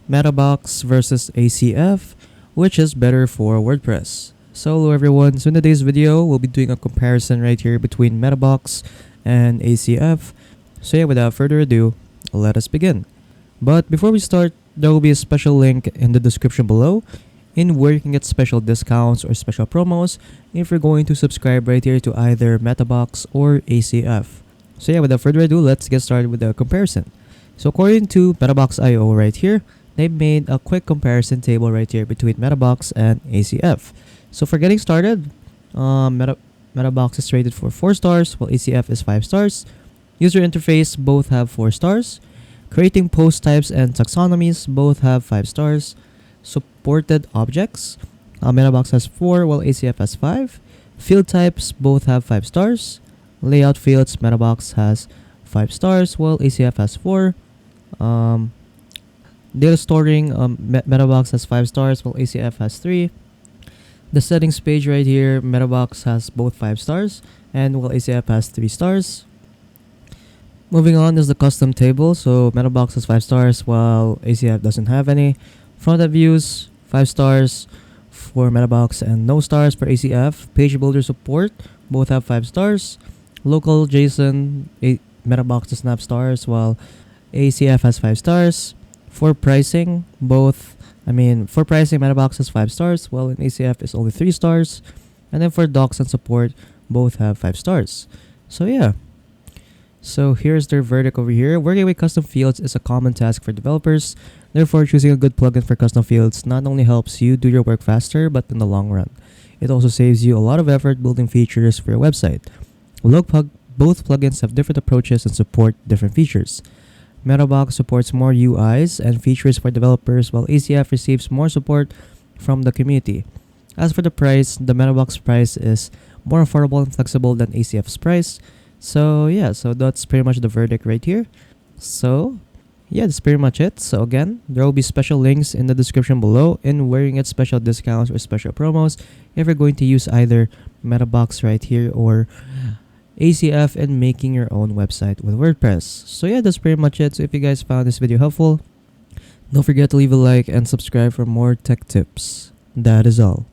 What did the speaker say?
Meta Box versus ACF, which is better for WordPress. So hello everyone, so in today's video, we'll be doing a comparison right here between Meta Box and ACF. So yeah, without further ado, let us begin. But before we start, there will be a special link in the description below in where you can get special discounts or special promos if you're going to subscribe right here to either Meta Box or ACF. So yeah, without further ado, let's get started with the comparison. So according to MetaBox.io right here, they made a quick comparison table right here between MetaBox and ACF. So for getting started, MetaBox is rated for 4 stars, while ACF is 5 stars. User interface, both have 4 stars. Creating post types and taxonomies, both have 5 stars. Supported objects, MetaBox has 4, while ACF has 5. Field types, both have 5 stars. Layout fields, MetaBox has 5 stars, while ACF has 4. Data storing, MetaBox has 5 stars, while ACF has 3. The settings page right here, MetaBox has both 5 stars, and while ACF has 3 stars. Moving on is the custom table, so MetaBox has 5 stars, while ACF doesn't have any. Front-end views, 5 stars for MetaBox and no stars for ACF. Page builder support, both have 5 stars. Local JSON, MetaBox doesn't have stars, while ACF has 5 stars. For pricing, MetaBox has 5 stars, while in ACF is only 3 stars. And then for docs and support, both have 5 stars. So yeah. So here's their verdict over here. Working with custom fields is a common task for developers. Therefore, choosing a good plugin for custom fields not only helps you do your work faster, but in the long run, it also saves you a lot of effort building features for your website. Both plugins have different approaches and support different features. MetaBox supports more UIs and features for developers, while ACF receives more support from the community. As for the price, the MetaBox price is more affordable and flexible than ACF's price. So yeah, so that's pretty much the verdict right here. So yeah, that's pretty much it. So again, there will be special links in the description below in where you can get special discounts or special promos if you're going to use either MetaBox right here or ACF and making your own website with WordPress. So yeah, that's pretty much it. So if you guys found this video helpful, don't forget to leave a like and subscribe for more tech tips. That is all.